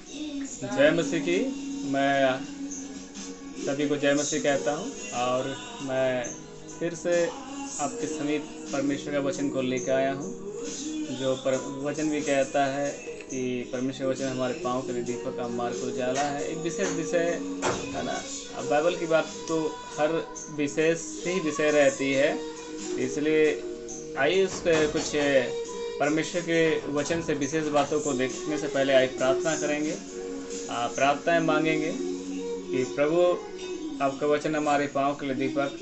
जय मसीह की। मैं सभी को जय मसीह कहता हूँ और मैं फिर से आपके समीप परमेश्वर का वचन को लेकर आया हूँ, जो वचन भी कहता है कि परमेश्वर वचन हमारे पाँव के लिए दीपक का मार्ग को उजाला है। एक विशेष विषय है ना। अब बाइबल की बात तो हर विशेष ही विषय रहती है, इसलिए आइए उस कुछ परमेश्वर के वचन से विशेष बातों को देखने से पहले आइए प्रार्थना करेंगे, प्रार्थनाएं मांगेंगे कि प्रभु आपका वचन हमारे पाँव के लिए दीपक,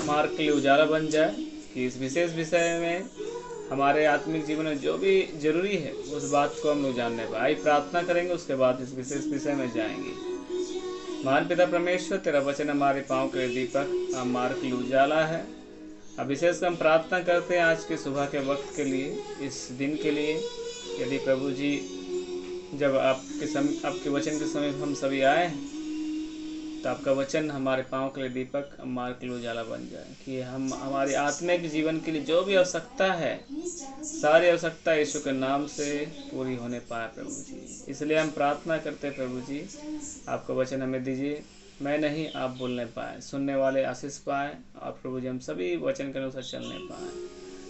मार्ग के लिए उजाला बन जाए, कि इस विशेष विषय में हमारे आत्मिक जीवन में जो भी जरूरी है उस बात को हम लोग जानने पाए। आइए प्रार्थना करेंगे, उसके बाद इस विशेष विषय में जाएंगे। महान पिता परमेश्वर, तेरा वचन हमारे पाँव के लिए दीपक, मार्ग के लिए उजाला है। अब विशेष हम प्रार्थना करते हैं आज के सुबह के वक्त के लिए, इस दिन के लिए। यदि प्रभु जी जब आपके वचन के समय हम सभी आए तो आपका वचन हमारे पाँव के लिए दीपक, मार्ग के लिए उजाला बन जाए, कि हम हमारे आत्मिक जीवन के लिए जो भी आवश्यकता है, सारी आवश्यकता यीशु के नाम से पूरी होने पाए प्रभु जी। इसलिए हम प्रार्थना करते हैं प्रभु जी, आपका वचन हमें दीजिए, मैं नहीं आप बोलने पाए, सुनने वाले आशीष पाए, और प्रभु जी हम सभी वचन के अनुसार चलने पाए।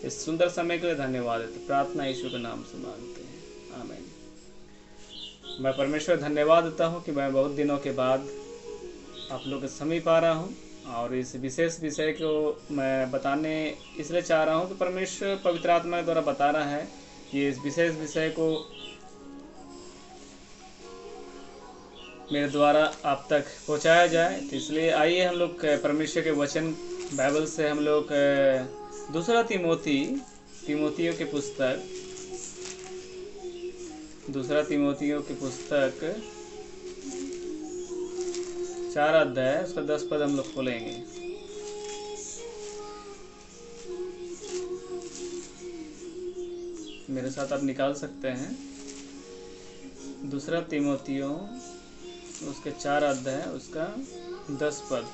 इस सुंदर समय के लिए धन्यवाद है। प्रार्थना यीशु के नाम से मांगते हैं, आमीन। मैं परमेश्वर धन्यवाद देता हूँ कि मैं बहुत दिनों के बाद आप लोग के समीप आ रहा हूँ, और इस विशेष विषय को मैं बताने इसलिए चाह रहा हूँ कि परमेश्वर पवित्र आत्मा के द्वारा बता रहा है कि इस विशेष विषय को मेरे द्वारा आप तक पहुँचाया जाए। तो इसलिए आइए हम लोग परमेश्वर के वचन बाइबल से हम लोग दूसरा तीमोथियों की पुस्तक 4 अध्याय उसका 10 पद हम लोग खोलेंगे। मेरे साथ आप निकाल सकते हैं। दूसरा तीमोथियों उसके 4 अध्याय उसका 10 पद।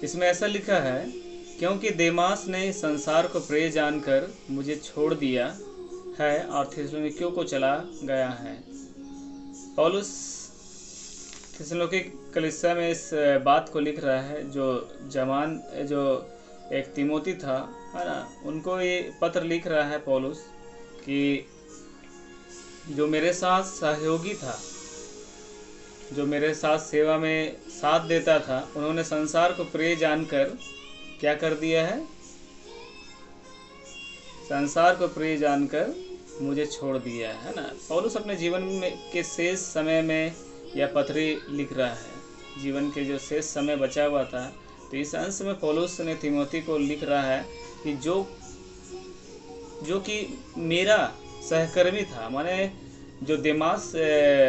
इसमें ऐसा लिखा है, क्योंकि देमास ने संसार को प्रिय जानकर मुझे छोड़ दिया है और थिस्सलुनीकियों को चला गया है। पौलुस थिस्सलुनीकी कलीसिया में इस बात को लिख रहा है, जो एक तीमोथी था, है ना, उनको ये पत्र लिख रहा है पौलुस, कि जो मेरे साथ सहयोगी था, जो मेरे साथ सेवा में साथ देता था, उन्होंने संसार को प्रिय जानकर क्या कर दिया है? संसार को प्रिय जानकर मुझे छोड़ दिया है ना। पौलुस अपने जीवन में के शेष समय में यह पत्री लिख रहा है। जीवन के जो शेष समय बचा हुआ था, तो इस अंश में पौलुस ने तीमोथी को लिख रहा है कि जो कि मेरा सहकर्मी था, माने जो देमास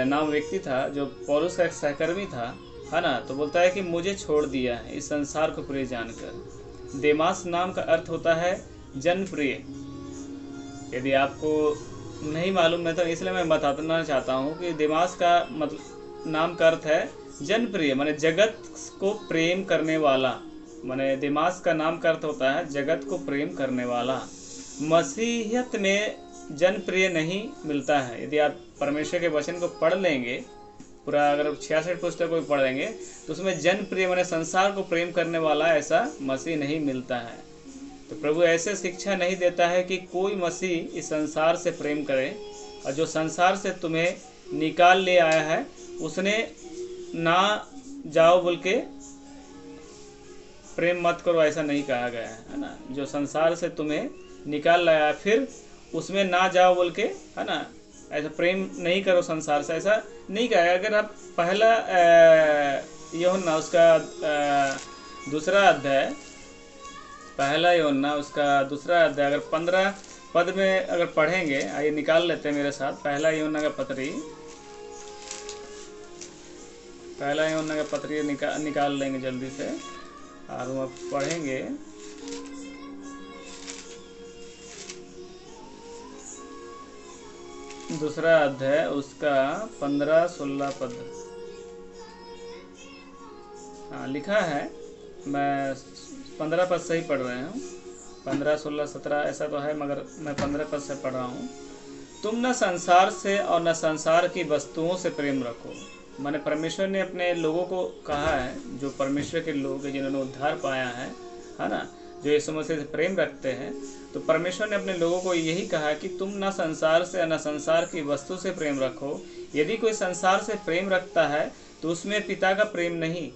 नाम व्यक्ति था, जो पौलुस का एक सहकर्मी था, है ना, तो बोलता है कि मुझे छोड़ दिया है इस संसार को प्रिय जानकर। देमास नाम का अर्थ होता है जनप्रिय। यदि आपको नहीं मालूम है तो इसलिए मैं बताना चाहता हूँ कि देमास का नाम का अर्थ है जनप्रिय, माने जगत को प्रेम करने वाला। माने देमास का नाम का अर्थ होता है जगत को प्रेम करने वाला। मसीहियत में जनप्रिय नहीं मिलता है। यदि आप परमेश्वर के वचन को पढ़ लेंगे, पूरा अगर 66 पुस्तक को पढ़ लेंगे, तो उसमें जनप्रिय माने संसार को प्रेम करने वाला ऐसा मसीह नहीं मिलता है। तो प्रभु ऐसे शिक्षा नहीं देता है कि कोई मसीह इस संसार से प्रेम करे, और जो संसार से तुम्हें निकाल ले आया है उसने ना जाओ बोल के प्रेम मत करो, ऐसा नहीं कहा गया है ना। जो संसार से तुम्हें निकाल लाया है फिर उसमें ना जाओ बोल के, है ना, ऐसा प्रेम नहीं करो संसार से, ऐसा नहीं कहा। अगर आप पहला यूहन्ना उसका दूसरा अध्याय, पहला यूहन्ना उसका दूसरा अध्याय अगर 15 पद में अगर पढ़ेंगे, आइए निकाल लेते हैं मेरे साथ। पहला यूहन्ना का पत्री निकाल लेंगे जल्दी से, और हम पढ़ेंगे। दूसरा अध्याय उसका 15-16 पद लिखा है। मैं 15 पद से ही पढ़ रहे हूँ, 15, 16, 17 ऐसा तो है, मगर मैं 15 पद से पढ़ रहा हूँ। तुम न संसार से और न संसार की वस्तुओं से प्रेम रखो। माने परमेश्वर ने अपने लोगों को कहा है, जो परमेश्वर के लोग हैं, जिन्होंने उद्धार पाया है ना, जो यीशु मसीह से प्रेम रखते हैं, तो परमेश्वर ने अपने लोगों को यही कहा कि तुम न संसार से न संसार की वस्तु से प्रेम रखो। यदि कोई संसार से प्रेम रखता है तो उसमें पिता का प्रेम नहीं।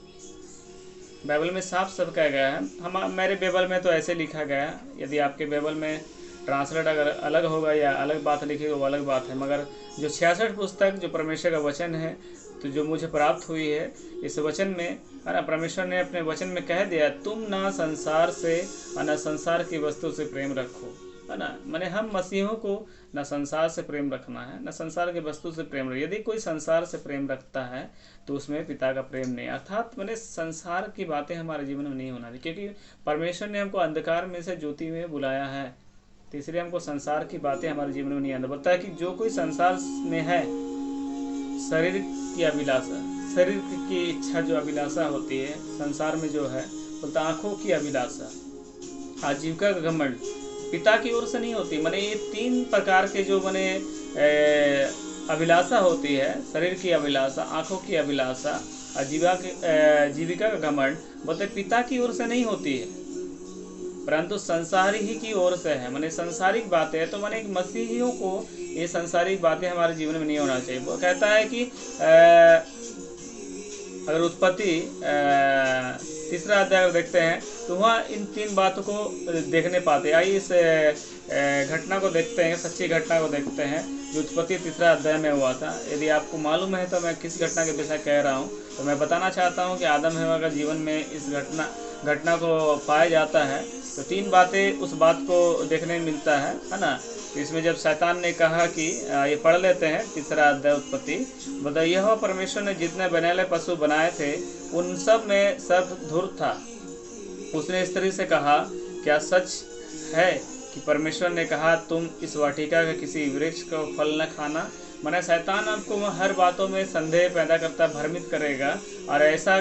बाइबल में साफ सब कहा गया है। मेरे बाइबल में तो ऐसे लिखा गया है, यदि आपके बाइबल में ट्रांसलेट अगर अलग होगा या अलग बात लिखी वो अलग बात है, मगर जो 66 पुस्तक जो परमेश्वर का वचन है, तो जो मुझे प्राप्त हुई है इस वचन में, है ना, परमेश्वर ने अपने वचन में कह दिया, तुम ना संसार से और न संसार की वस्तु से प्रेम रखो, है ना। मैंने हम मसीहों को न संसार से प्रेम रखना है, न संसार की वस्तु से प्रेम रखना। यदि कोई संसार से प्रेम रखता है तो उसमें पिता का प्रेम नहीं। अर्थात मैंने संसार की बातें हमारे जीवन में नहीं होना चाहिए, क्योंकि परमेश्वर ने हमको अंधकार में से ज्योति में बुलाया है, तो इसलिए हमको संसार की बातें हमारे जीवन में नहीं आना। बोलता है कि जो कोई संसार में है, शरीर की अभिलाषा, शरीर की इच्छा जो अभिलाषा होती है संसार में जो है, बोलता आंखों की अभिलाषा, आजीविका का घमंड पिता की ओर से नहीं होती। माने ये 3 प्रकार के जो माने अभिलाषा होती है, शरीर की अभिलाषा, आंखों की अभिलाषा, आजीविका का घमंड, बोलते पिता की ओर से नहीं होती है, परंतु संसारी ही की ओर से है। माने संसारिक बातें है, तो माने एक मसीहियों को ये संसारिक बातें हमारे जीवन में नहीं होना चाहिए। वो कहता है कि अगर उत्पत्ति 3रा अध्याय अगर देखते हैं तो वहाँ इन 3 बातों को देखने पाते हैं। आइए इस घटना को देखते हैं, सच्ची घटना को देखते हैं जो उत्पत्ति 3रा अध्याय में हुआ था। यदि आपको मालूम है तो मैं किस घटना के विषय कह रहा हूँ, तो मैं बताना चाहता हूँ कि आदम हव्वा का जीवन में इस घटना को पाया जाता है। तो 3 बातें उस बात को देखने में मिलता है ना। तो इसमें जब शैतान ने कहा कि ये पढ़ लेते हैं 3रा अध्याय उत्पत्ति, बताइए यहोवा परमेश्वर ने जितने बनैले पशु बनाए थे उन सब में सब धूर्त था। उसने स्त्री से कहा, क्या सच है कि परमेश्वर ने कहा तुम इस वाटिका के किसी वृक्ष को फल न खाना। माने शैतान आपको हर बातों में संदेह पैदा करता, भ्रमित करेगा। और ऐसा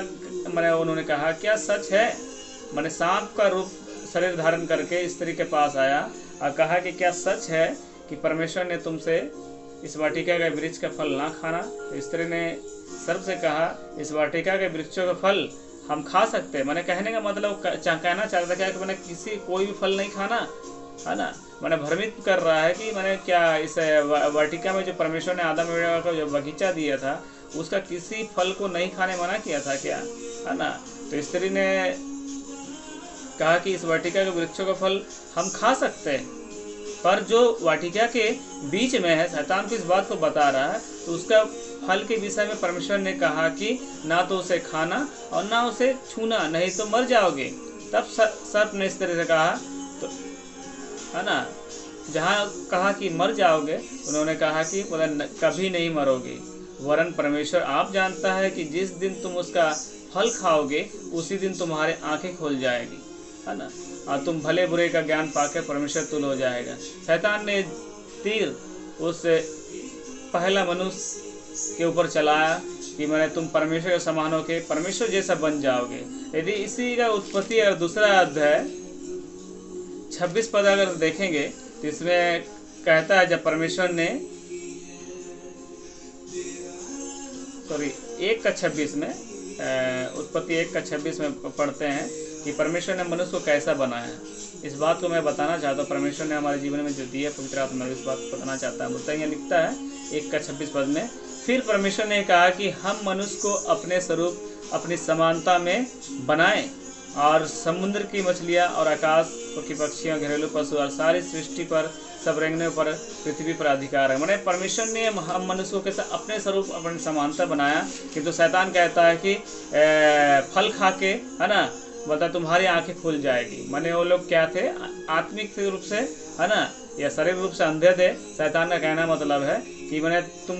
मैंने उन्होंने कहा क्या सच है। माने सांप का रूप शरीर धारण करके स्त्री के पास आया और कहा कि क्या सच है कि परमेश्वर ने तुमसे इस वाटिका के वृक्ष का फल ना खाना। तो स्त्री ने सर्प से कहा, इस वाटिका के वृक्षों का फल हम खा सकते हैं। मैंने कहने का मतलब कहना चाहता था कि मैंने कोई भी फल नहीं खाना, है ना। मैंने भ्रमित कर रहा है कि मैंने क्या इस वाटिका में जो परमेश्वर ने आदम एवं को जो बगीचा दिया था उसका किसी फल को नहीं खाने मना किया था क्या, है ना। तो स्त्री ने कहा कि इस वाटिका के वृक्षों का फल हम खा सकते हैं, पर जो वाटिका के बीच में है, शैतान को इस बात को बता रहा है, तो उसका फल के विषय में परमेश्वर ने कहा कि ना तो उसे खाना और ना उसे छूना, नहीं तो मर जाओगे। तब सर्प ने स्त्री से कहा, तो है ना, जहाँ कहा कि मर जाओगे, उन्होंने कहा कि कभी नहीं मरोगे, वरन परमेश्वर आप जानता है कि जिस दिन तुम उसका फल खाओगे उसी दिन तुम्हारे आंखें खुल जाएगी, है ना, और तुम भले बुरे का ज्ञान पाकर परमेश्वर तुल हो जाएगा। शैतान ने तीर उस पहला मनुष्य के ऊपर चलाया कि मैंने तुम परमेश्वर के समान होके परमेश्वर जैसा बन जाओगे। यदि इसी का उत्पत्ति और 2रा अध्याय 26 पद अगर देखेंगे तो इसमें कहता है, जब परमेश्वर ने 1:26 में उत्पत्ति 1:26 में पढ़ते हैं कि परमेश्वर ने मनुष्य को कैसा बनाया है। इस बात को मैं बताना चाहता हूँ, परमेश्वर ने हमारे जीवन में जो दिया है पवित्र आत्मा, इस बात को बताना चाहता हूँ। यहाँ लिखता है 1:26 पद में, फिर परमेश्वर ने कहा कि हम मनुष्य को अपने स्वरूप अपनी समानता में बनाएं और समुद्र की मछलियाँ और आकाश की पक्षियों, घरेलू पशु और सारी सृष्टि पर सब रेंगने पर पृथ्वी पर अधिकार है। मैंने परमेश्वर ने हम मनुष्यों के साथ अपने स्वरूप अपनी समानता बनाया, किंतु शैतान कहता है कि फल खा के, है ना, बोलता तुम्हारी आंखें खुल जाएगी। माने वो लोग क्या थे, आत्मिक रूप से, है ना, या शरीर रूप से अंधे थे। शैतान का कहना मतलब है कि मैंने तुम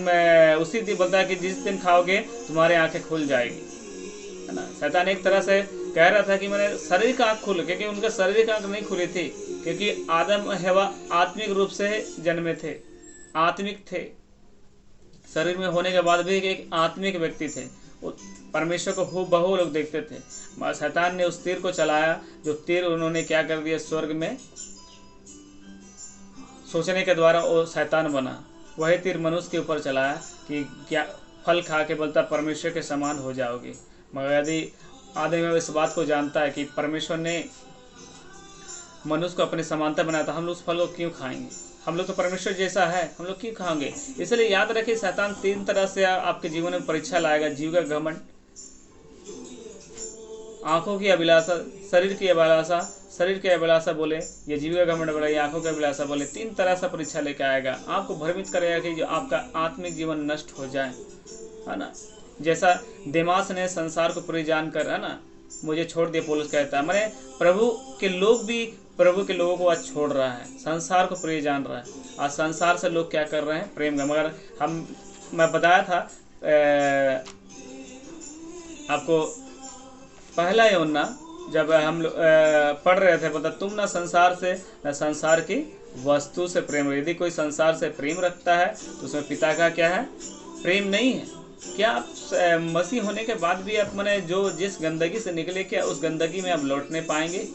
उसी दिन बोलता है कि जिस दिन खाओगे तुम्हारी आंखें खुल जाएगी, है ना। शैतान एक तरह से कह रहा था कि मैंने शरीर का आँख खुल, क्योंकि उनका शरीर का आँख नहीं खुली थी, क्योंकि आदम हवा आत्मिक रूप से जन्मे थे, आत्मिक थे, शरीर में होने के बाद भी एक आत्मिक व्यक्ति थे। परमेश्वर को हूबहू लोग देखते थे, मगर शैतान ने उस तीर को चलाया, जो तीर उन्होंने क्या कर दिया, स्वर्ग में सोचने के द्वारा वो शैतान बना। वही तीर मनुष्य के ऊपर चलाया कि क्या फल खा के बोलता परमेश्वर के समान हो जाओगे। मगर यदि आदमी में इस बात को जानता है कि परमेश्वर ने मनुष्य को अपनी समानता बनाया, तो हम लोग उस फल को क्यों खाएंगे? हम लोग तो परमेश्वर जैसा है, हम लोग क्यों खाएंगे? इसलिए याद रखिए, शैतान 3 तरह से आपके जीवन में परीक्षा लाएगा। जीव का घमंड, आंखों की अभिलाषा, शरीर की अभिलाषा। शरीर की अभिलाषा बोले ये जीव का घमंड बोले, आंखों की अभिलाषा बोले, 3 तरह से परीक्षा लेकर आएगा। आपको भ्रमित करेगा कि जो आपका आत्मिक जीवन नष्ट हो जाए, है ना। जैसा देमास ने संसार को प्रिय जानकर, है ना, मुझे छोड़ दिया, पौलुस कहता है। मैंने प्रभु के लोग भी प्रभु के लोगों को आज छोड़ रहा है, संसार को प्रिय जान रहा है। आज संसार से लोग क्या कर रहे हैं, प्रेम का। मगर मैं बताया था आपको, पहला यूहन्ना जब हम पढ़ रहे थे, बता तुम ना संसार से न संसार की वस्तु से प्रेम। यदि कोई संसार से प्रेम रखता है तो उसमें पिता का क्या है, प्रेम नहीं है। क्या आप मसीह होने के बाद भी आप मैंने जो जिस गंदगी से निकले, क्या उस गंदगी में आप लौटने पाएंगे?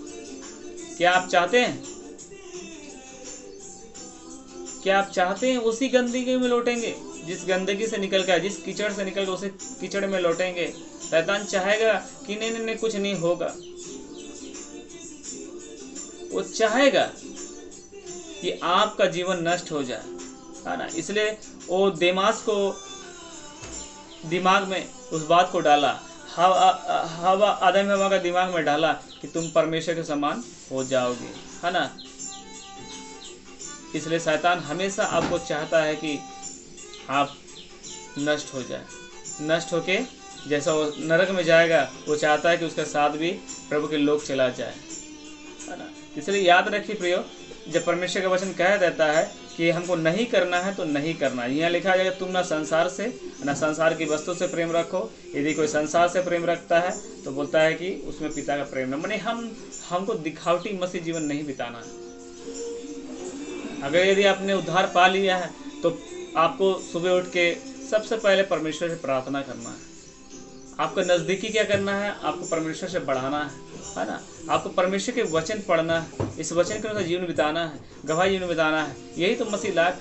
क्या आप चाहते हैं? क्या आप चाहते हैं उसी गंदगी में लौटेंगे? जिस गंदगी से निकल कर, जिस कीचड़ से निकल कर उसी कीचड़ में लौटेंगे? शैतान चाहेगा कि नहीं कुछ नहीं होगा। वो चाहेगा कि आपका जीवन नष्ट हो जाए, है ना। इसलिए वो देमास को दिमाग में उस बात को डाला, आदम हवा का दिमाग में डाला कि तुम परमेश्वर के समान हो जाओगे, है ना। इसलिए शैतान हमेशा आपको चाहता है कि आप नष्ट हो जाए। नष्ट होके जैसा वो नरक में जाएगा, वो चाहता है कि उसके साथ भी प्रभु के लोग चला जाए, है ना। इसलिए याद रखिए प्रियो, जब परमेश्वर का वचन कह देता है कि हमको नहीं करना है तो नहीं करना है। यहाँ लिखा जाएगा तुम ना संसार से ना संसार की वस्तु से प्रेम रखो। यदि कोई संसार से प्रेम रखता है तो बोलता है कि उसमें पिता का प्रेम नहीं। माने हमको दिखावटी मसीह जीवन नहीं बिताना है। अगर यदि आपने उद्धार पा लिया है तो आपको सुबह उठ के सबसे पहले परमेश्वर से प्रार्थना करना है। आपको नज़दीकी क्या करना है, आपको परमेश्वर से बढ़ाना है ना। आपको परमेश्वर के वचन पढ़ना है, इस वचन के अनुसार जीवन बिताना है, गवाही जीवन बिताना है। यही तो मसीह लाख,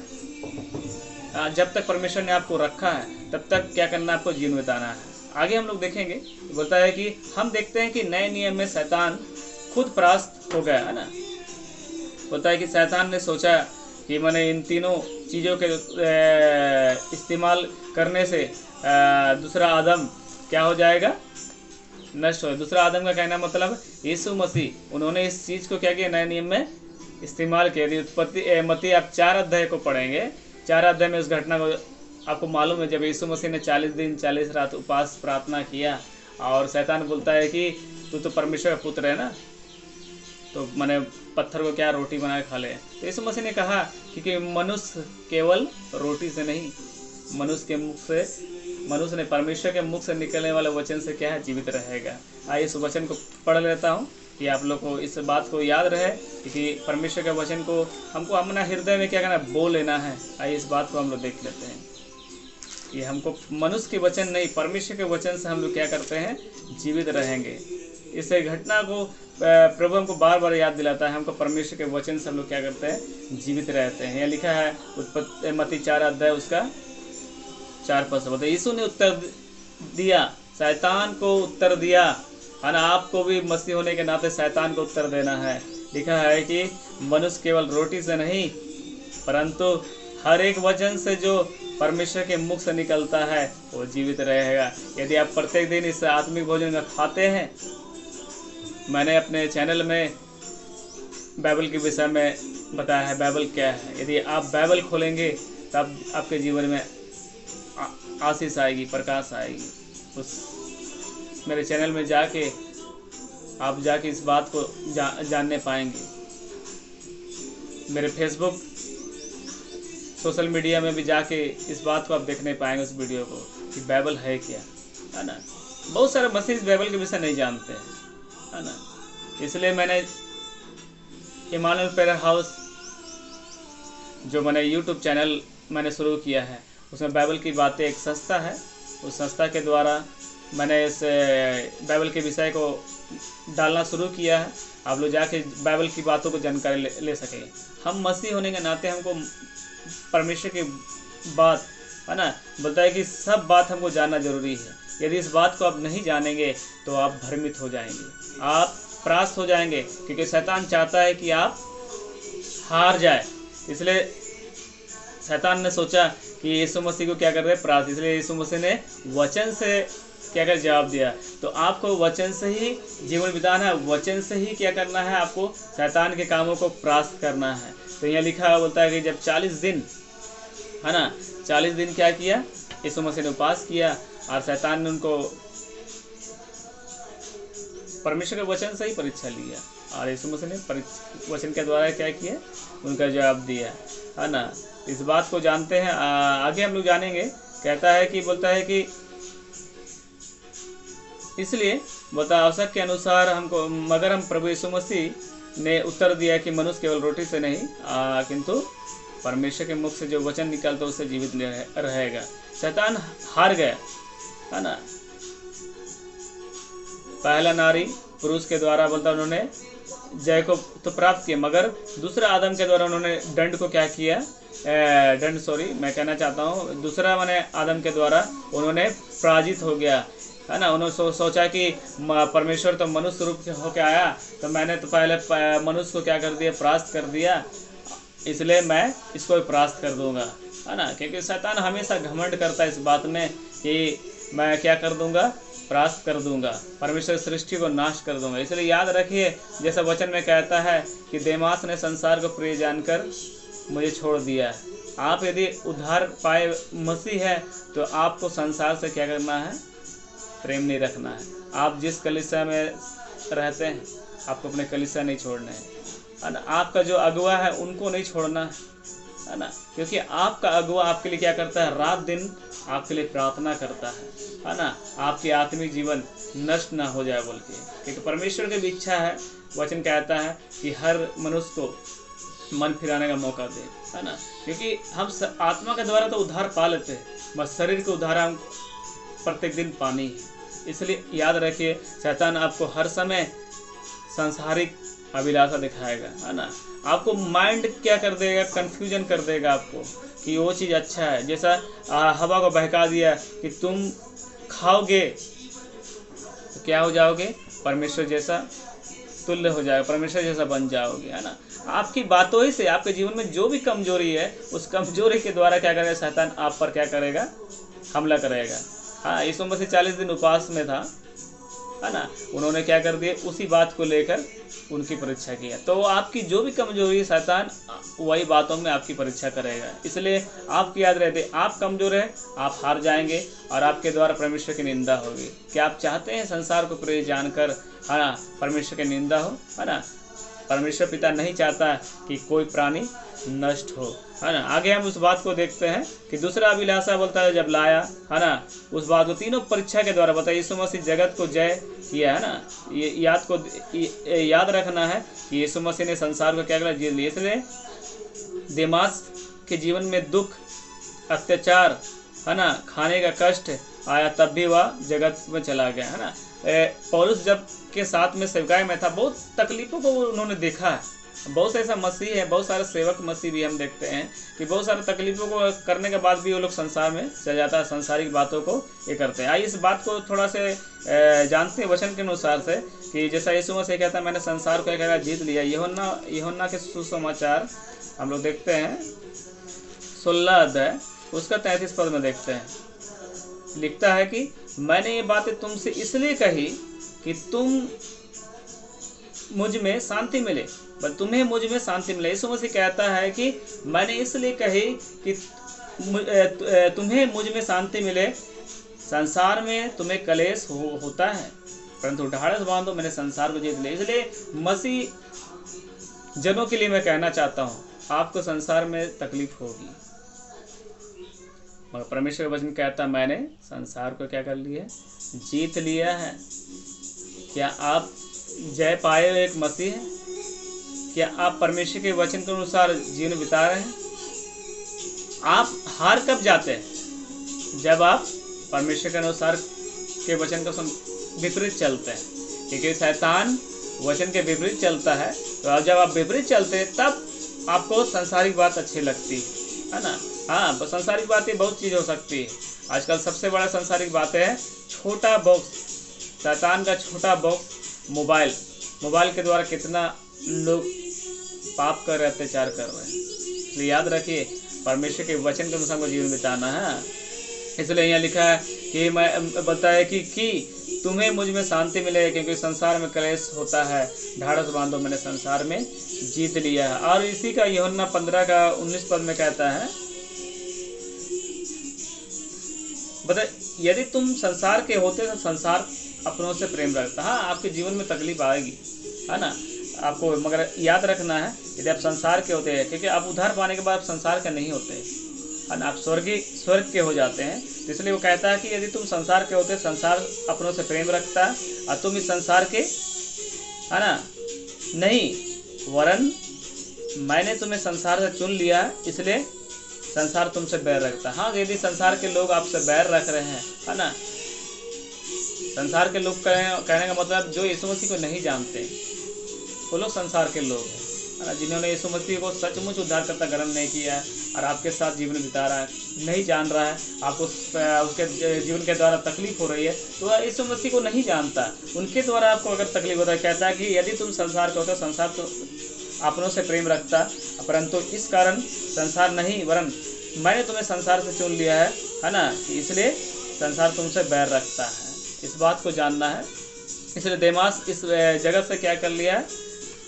जब तक परमेश्वर ने आपको रखा है तब तक क्या करना है, आपको जीवन बिताना है। आगे हम लोग देखेंगे, बोलता है कि हम देखते हैं कि नए नियम में शैतान खुद परास्त हो गया, है ना। बोलता है कि शैतान ने सोचा कि मैंने इन तीनों चीज़ों के इस्तेमाल करने से दूसरा आदम क्या हो जाएगा, नष्ट हो। दूसरा आदम का कहना मतलब यीशु मसीह, उन्होंने इस चीज़ को क्या किया, नए नियम में इस्तेमाल किया। यदि उत्पत्ति मत्ती आप 4 अध्याय को पढ़ेंगे, 4 अध्याय में उस घटना को आपको मालूम है, जब यीशु मसीह ने 40 दिन 40 रात उपवास प्रार्थना किया और शैतान बोलता है कि तू तो परमेश्वर का पुत्र है ना, तो मैंने पत्थर को क्या रोटी बना के खा ले। तो यीशु मसीह ने कहा कि मनुष्य केवल रोटी से नहीं, मनुष्य ने परमेश्वर के मुख से निकलने वाले वचन से क्या है, जीवित रहेगा। आइए इस वचन को पढ़ लेता हूँ कि आप लोग को इस बात को याद रहे कि परमेश्वर के वचन को हमको अपना हृदय में क्या करना है, बोल लेना है। आइए इस बात को हम लोग देख लेते हैं कि हमको मनुष्य के वचन नहीं, परमेश्वर के वचन से हम लोग क्या करते हैं, जीवित रहेंगे। इस घटना को प्रभु हमको बार बार याद दिलाता है, हमको परमेश्वर के वचन से हम लोग क्या करते हैं, जीवित रहते हैं। यह लिखा है उत्पत्ति मत्ती 4 अध्याय उसका 4 पद से। बताइए, यीशु ने उत्तर दिया, शैतान को उत्तर दिया, है ना। आपको भी मसीह होने के नाते शैतान को उत्तर देना है। लिखा है कि मनुष्य केवल रोटी से नहीं परंतु हर एक वचन से जो परमेश्वर के मुख से निकलता है वो जीवित रहेगा। यदि आप प्रत्येक दिन इस आत्मिक भोजन का खाते हैं, मैंने अपने चैनल में बाइबल के विषय में बताया है, बाइबल क्या है। यदि आप बाइबल खोलेंगे तब आपके जीवन में आशीष आएगी, प्रकाश आएगी। उस मेरे चैनल में जाके आप जाके इस बात को जानने पाएंगे। मेरे फेसबुक सोशल मीडिया में भी जाके इस बात को आप देखने पाएंगे, उस वीडियो को, कि बाइबल है क्या, है ना। बहुत सारे मसीह बाइबल के विषय नहीं जानते हैं, है ना। इसलिए मैंने इमानुएल प्रेयर हाउस जो मैंने यूट्यूब चैनल मैंने शुरू किया है, उसमें बाइबल की बातें एक संस्था है, उस संस्था के द्वारा मैंने इस बाइबल के विषय को डालना शुरू किया है। आप लोग जाके बाइबल की बातों को जानकारी ले सकें। हम मसीह होने के नाते हमको परमेश्वर की बात, है ना, बोलता है कि सब बात हमको जानना जरूरी है। यदि इस बात को आप नहीं जानेंगे तो आप भ्रमित हो जाएंगे, आप परास्त हो जाएंगे, क्योंकि शैतान चाहता है कि आप हार जाए। इसलिए शैतान ने सोचा कि यीशु मसीह को क्या कर रहे हैं, परास्त। इसलिए यीशु मसीह ने वचन से क्या कर जवाब दिया। तो आपको वचन से ही जीवन बिताना है, वचन से ही क्या करना है, आपको शैतान के कामों को परास्त करना है। तो यहाँ लिखा हुआ बोलता है कि जब 40 दिन, है ना, 40 दिन क्या किया, यीशु मसीह ने उपवास किया और शैतान ने उनको परमेश्वर के वचन से ही परीक्षा लिया और यीशु मसीह ने वचन के द्वारा क्या किया, उनका जवाब दिया, है ना। इस बात को जानते हैं, आगे हम लोग जानेंगे। कहता है कि बोलता है कि इसलिए बोलता आवश्यक के अनुसार हमको, मगर हम प्रभु यीशु मसीह ने उत्तर दिया कि मनुष्य केवल रोटी से नहीं किंतु परमेश्वर के मुख से जो वचन निकलता है उससे जीवित रहेगा। शैतान हार गया, है ना। पहला नारी पुरुष के द्वारा बोलता उन्होंने जय को तो प्राप्त किया, मगर दूसरा आदम के द्वारा उन्होंने दंड को क्या किया, मैं कहना चाहता हूँ दूसरा माने आदम के द्वारा उन्होंने पराजित हो गया, है ना। उन्होंने सोचा कि परमेश्वर तो मनुष्य रूप होकर आया, तो मैंने तो पहले मनुष्य को क्या कर दिया, परास्त कर दिया, इसलिए मैं इसको भी परास्त कर दूंगा, है ना। क्योंकि शैतान हमेशा घमंड करता है इस बात में कि मैं क्या कर दूंगा, परास्त कर दूंगा, परमेश्वर सृष्टि को नाश कर दूंगा। इसलिए याद रखिए, जैसा वचन में कहता है कि देमास ने संसार को प्रिय जानकर मुझे छोड़ दिया है। आप यदि उद्धार पाए मसीह है तो आपको संसार से क्या करना है, प्रेम नहीं रखना है। आप जिस कलीसिया में रहते हैं आपको अपने कलीसिया नहीं छोड़ना है ना। आपका जो अगुआ है उनको नहीं छोड़ना है ना, क्योंकि आपका अगुआ आपके लिए क्या करता है, रात दिन आपके लिए प्रार्थना करता है ना, आपकी आत्मिक जीवन नष्ट ना हो जाए बोल के। क्योंकि परमेश्वर की भी इच्छा है, वचन कहता है कि हर मनुष्य को मन फिराने का मौका दे, है ना। क्योंकि हम आत्मा के द्वारा तो उद्धार पा लेते हैं, बस शरीर का उद्धार हम प्रत्येक दिन पानी है। इसलिए याद रखिए, शैतान आपको हर समय सांसारिक अभिलाषा दिखाएगा, है ना। आपको माइंड क्या कर देगा, कंफ्यूजन कर देगा आपको कि वो चीज़ अच्छा है। जैसा हवा को बहका दिया कि तुम खाओगे तो क्या हो जाओगे, परमेश्वर जैसा तुल्य हो जाएगा, परमेश्वर जैसा बन जाओगे, है ना। आपकी बातों ही से आपके जीवन में जो भी कमजोरी है, उस कमजोरी के द्वारा क्या करेगा, शैतान आप पर क्या करेगा, हमला करेगा। हाँ, यीशु मसीह 40 दिन उपवास में था, है ना। उन्होंने क्या कर दिया, उसी बात को लेकर उनकी परीक्षा किया। तो आपकी जो भी कमजोरी है, शैतान वही बातों में आपकी परीक्षा करेगा। इसलिए आपकी याद रहते, आप कमजोर है, आप हार जाएंगे और आपके द्वारा परमेश्वर की निंदा होगी। क्या आप चाहते हैं संसार को प्रिय जानकर, है ना, परमेश्वर की निंदा हो, है ना। परमेश्वर पिता नहीं चाहता कि कोई प्राणी नष्ट हो, है ना। आगे हम उस बात को देखते हैं कि दूसरा अभिलाषा बोलता है जब लाया, है ना, उस बात को तीनों परीक्षा के द्वारा बताया। यीशु मसीह जगत को जय किया, है ना। ये याद रखना है कि यीशु मसीह ने संसार को क्या किया, जीत लिया। इसलिए देमास के जीवन में दुख, अत्याचार, है ना, खाने का कष्ट आया, तब भी वह जगत में चला गया, है ना। पौलुस जब के साथ में सेवकाई में था, बहुत तकलीफों को उन्होंने देखा है। बहुत से ऐसा मसीह है, बहुत सारे सेवक मसीह भी हम देखते हैं कि बहुत सारे तकलीफों को करने के बाद भी वो लोग संसार में चल जाता है, सांसारिक बातों को ये करते हैं। आइए इस बात को थोड़ा से जानते हैं वचन के अनुसार से कि जैसा यीशु मसीह कहता है मैंने संसार को एक जीत लिया। यूहन्ना के सुसमाचार हम लोग देखते हैं 16 अध्याय उसका 33 पद में देखते हैं, लिखता है कि मैंने ये बातें तुमसे इसलिए कही कि तुम मुझ में शांति मिले, तुम्हें मुझ में शांति मिले। यीशु मसीह कहता है कि मैंने इसलिए कही कि तुम्हें मुझ में शांति मिले। संसार में तुम्हें कलेश होता है, परंतु ढाढ़स बांधो, मैंने संसार को जीत लिया। इसलिए मसीह जनों के लिए मैं कहना चाहता हूँ, आपको संसार में तकलीफ होगी, मगर परमेश्वर का वचन कहता है मैंने संसार को क्या कर लिया है, जीत लिया है। क्या आप जय पाए हुए एक मसीह है? क्या आप परमेश्वर के वचन के अनुसार जीवन बिता रहे हैं? आप हार कब जाते हैं? जब आप परमेश्वर के अनुसार के वचन को विपरीत चलते हैं, क्योंकि शैतान वचन के विपरीत चलता है। तो जब आप विपरीत चलते हैं तब आपको संसारिक बात अच्छी लगती है ना। हाँ, संसारिक बातें बहुत चीज़ हो सकती है। आजकल सबसे बड़ा संसारिक बात है छोटा बॉक्स, शैतान का छोटा बॉक्स मोबाइल के द्वारा कितना लोग पाप कर रहे, अत्याचार कर रहे हैं। इसलिए याद रखिए, परमेश्वर के वचन के अनुसार को जीवन बिताना है। इसलिए यहाँ लिखा है कि मैं बताया कि तुम्हें मुझ में शांति मिले, क्योंकि संसार में क्लेश होता है, ढाढ़स बांधो, मैंने संसार में जीत लिया है। और इसी का यूहन्ना 15:19 में कहता है, बता यदि तुम संसार के होते तो संसार अपनों से प्रेम रखता। हाँ, आपके जीवन में तकलीफ आएगी, है ना आपको, मगर याद रखना है यदि आप संसार के होते हैं, क्योंकि आप उद्धार पाने के बाद संसार के नहीं होते, है ना, आप स्वर्ग के हो जाते हैं। तो इसलिए वो कहता है कि यदि तुम संसार के होते, संसार अपनों से प्रेम रखता है, और तुम इस संसार के, है ना, नहीं, वरन मैंने तुम्हें संसार से चुन लिया, इसलिए संसार तुमसे बैर रखता है। हाँ, यदि संसार के लोग आपसे बैर रख रहे हैं, है ना, संसार के लोग कहने का मतलब जो यीशु मसीह को नहीं जानते, वो लोग संसार के लोग हैं, है ना, जिन्होंने यीशु मसीह को सचमुच उद्धारकर्ता ग्रहण नहीं किया है और आपके साथ जीवन बिता रहा है, नहीं जान रहा है, आपको उसके जीवन के द्वारा तकलीफ हो रही है, तो यीशु मसीह को नहीं जानता, उनके द्वारा आपको अगर तकलीफ होता है। कहता है कि यदि तुम संसार के होते, संसार तो अपनों से प्रेम रखता, परंतु इस कारण संसार नहीं, वरन मैंने तुम्हें संसार से चुन लिया है ना, इसलिए संसार तुमसे बैर रखता है। इस बात को जानना है। इसलिए देमास इस जगत से क्या कर लिया है,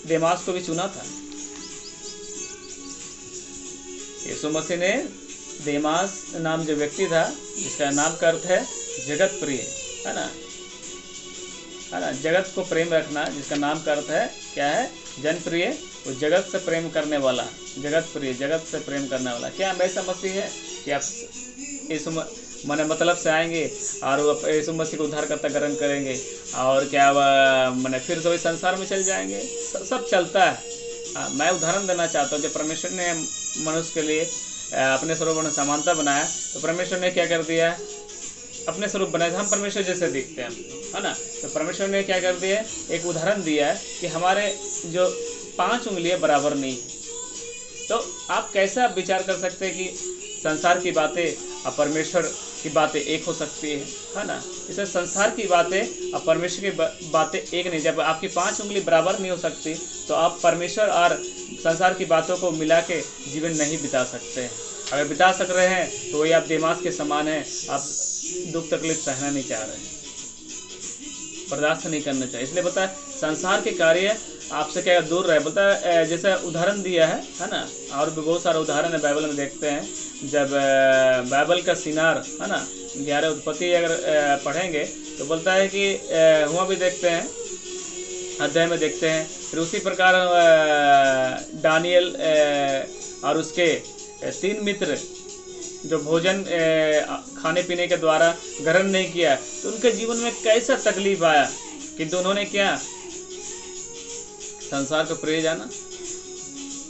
देमास को भी चुना था। यीशु मसीह ने देमास नाम जो व्यक्ति था, जिसका नाम का अर्थ है जगत प्रिय, है ना, जगत को प्रेम रखना, जिसका नाम का अर्थ है क्या है, जनप्रिय, वो जगत से प्रेम करने वाला, जगत प्रिय, जगत से प्रेम करने वाला। क्या वैसा मसीह है कि आप यीशु मने मतलब से आएंगे और यीशु मसीह को उद्धारकर्ता ग्रहण करेंगे और क्या मैंने फिर तो इस संसार में चल जाएंगे? सब चलता है। मैं उदाहरण देना चाहता हूँ, जब परमेश्वर ने मनुष्य के लिए अपने स्वरूप में समानता बनाया, तो परमेश्वर ने क्या कर दिया, अपने स्वरूप बनाया, हम परमेश्वर जैसे दिखते हैं, है ना। तो परमेश्वर ने क्या कर दिया, एक उदाहरण दिया है कि हमारे जो 5 उंगलियां बराबर नहीं। तो आप कैसा विचार कर सकते हैं कि संसार की बातें और परमेश्वर की बातें एक हो सकती है ना। इसे संसार की बातें और परमेश्वर की बातें एक नहीं। जब आपकी 5 उंगली बराबर नहीं हो सकती, तो आप परमेश्वर और संसार की बातों को मिला के जीवन नहीं बिता सकते हैं। अगर बिता सक रहे हैं तो वही आप देमास के समान हैं, आप दुख तकलीफ सहना नहीं चाह रहे हैं, बर्दाश्त नहीं करना चाहिए। इसलिए बता संसार के कार्य आपसे क्या दूर रहे। बता जैसे उदाहरण दिया है ना, और भी बहुत सारे उदाहरण है बाइबल में देखते हैं। जब बाइबल का सिनार है ना 11 उत्पत्ति अगर पढ़ेंगे तो बोलता है कि वहाँ भी देखते हैं, अध्याय में देखते हैं। फिर उसी प्रकार दानियल और उसके 3 मित्र जो भोजन खाने पीने के द्वारा ग्रहण नहीं किया, तो उनके जीवन में कैसा तकलीफ आया, किंतु उन्होंने क्या संसार को प्रिय जाना।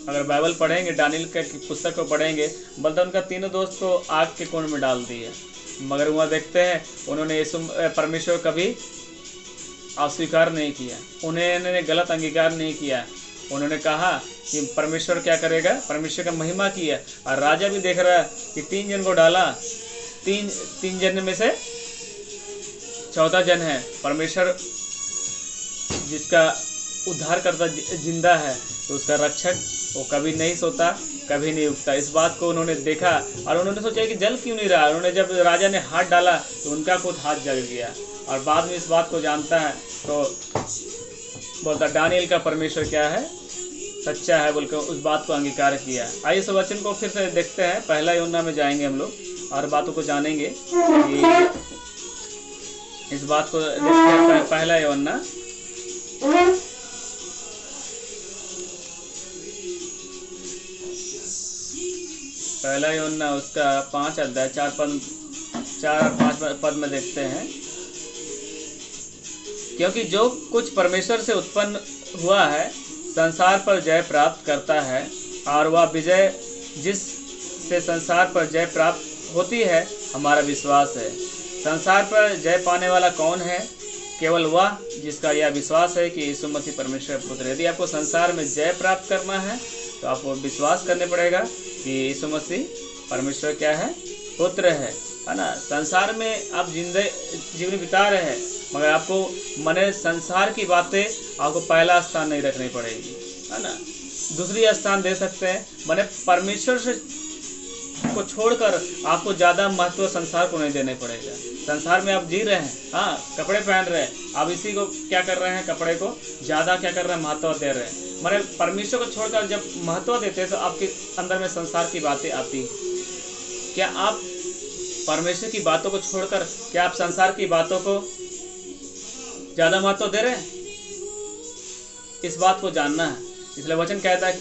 अगर बाइबल पढ़ेंगे, दानियल के पुस्तक को पढ़ेंगे, बल्कि उनका 3 दोस्त को आग के कुंड में डाल दिए, मगर वहाँ देखते हैं उन्होंने यीशु परमेश्वर कभी अस्वीकार नहीं किया, उन्होंने गलत अंगीकार नहीं किया। उन्होंने कहा कि परमेश्वर क्या करेगा, परमेश्वर का महिमा किया। और राजा भी देख रहा है कि 3 जन को डाला, 3 जन में से 14 जन है। परमेश्वर जिसका उद्धार करता जिंदा है, तो उसका रक्षक वो कभी नहीं सोता, कभी नहीं उठता। इस बात को उन्होंने देखा और उन्होंने सोचा कि जल क्यों नहीं रहा। उन्होंने जब राजा ने हाथ डाला तो उनका खुद हाथ जल गया, और बाद में इस बात को जानता है तो बोलता दानियल का परमेश्वर क्या है, सच्चा है, बोलकर उस बात को अंगीकार किया। आइए इस वचन को फिर से देखते हैं। पहला यूहन्ना में जाएंगे हम लोग और बातों को जानेंगे कि इस बात को देखते हैं। पहला यूहन्ना उसका 5 अध्याय 4 और 5 पद में देखते हैं। क्योंकि जो कुछ परमेश्वर से उत्पन्न हुआ है संसार पर जय प्राप्त करता है, और वह विजय जिस से संसार पर जय प्राप्त होती है हमारा विश्वास है। संसार पर जय पाने वाला कौन है? केवल वह जिसका यह विश्वास है कि यीशु मसीह परमेश्वर का पुत्र है। यदि आपको संसार में जय प्राप्त करना है तो आपको विश्वास करने पड़ेगा कि यीशु मसीह परमेश्वर क्या है? पुत्र है ना। संसार में आप जीवन बिता रहे हैं, मगर आपको मने संसार की बातें आपको पहला स्थान नहीं रखनी पड़ेगी, है ना। दूसरी स्थान दे सकते हैं, मने परमेश्वर से को छोड़कर आपको ज़्यादा महत्व संसार को नहीं देने पड़ेगा। संसार में आप जी रहे हैं, हाँ, कपड़े पहन रहे हैं, आप इसी को क्या कर रहे हैं? कपड़े को ज़्यादा क्या कर रहे हैं? महत्व दे रहे हैं। मगर परमेश्वर को छोड़कर जब महत्व देते हैं तो आपके अंदर में संसार की बातें आती हैं। क्या आप परमेश्वर की बातों को छोड़कर क्या आप संसार की बातों को ज़्यादा महत्व दे रहे हैं? इस बात को जानना है। इसलिए वचन कहता है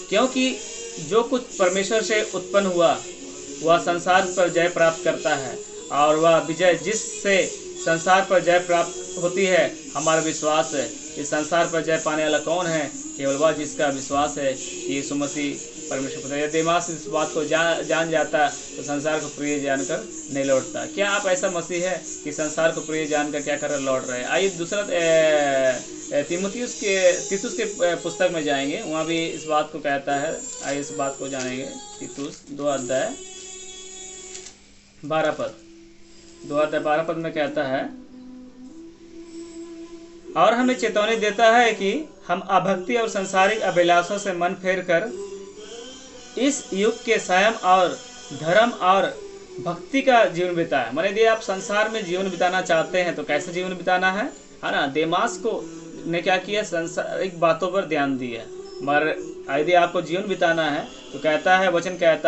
क्योंकि जो कुछ परमेश्वर से उत्पन्न हुआ वह संसार पर जय प्राप्त करता है, और वह विजय जिससे संसार पर जय प्राप्त होती है। हमारा विश्वास है कि संसार पर जय पाने वाला कौन है? केवल वह जिसका विश्वास है कि यीशु मसीह परमेश्वर पुत्र है। यदि देमास इस बात को जान जाता तो संसार को प्रिय जानकर नहीं लौटता। क्या आप ऐसा मसीह है कि संसार को प्रिय जानकर क्या कर लौट रहे हैं? आइए दूसरा तीतुस के पुस्तक में जाएंगे, वहाँ भी इस बात को कहता है। आइए इस बात को जानेंगे। तीतुस 2 अध्याय 12 पद, 2 अध्याय 12 पद में कहता है, और हमें चेतावनी देता है कि हम अभक्ति और सांसारिक अभिलाषों से मन फेर कर इस युग के संयम और धर्म और भक्ति का जीवन बिताएं। माने यदि आप संसार में जीवन बिताना चाहते हैं तो कैसे जीवन बिताना है ना। देमास को ने क्या किया? सांसारिक बातों पर ध्यान दिया। मगर यदि आपको जीवन बिताना है तो कहता है, वचन कहता है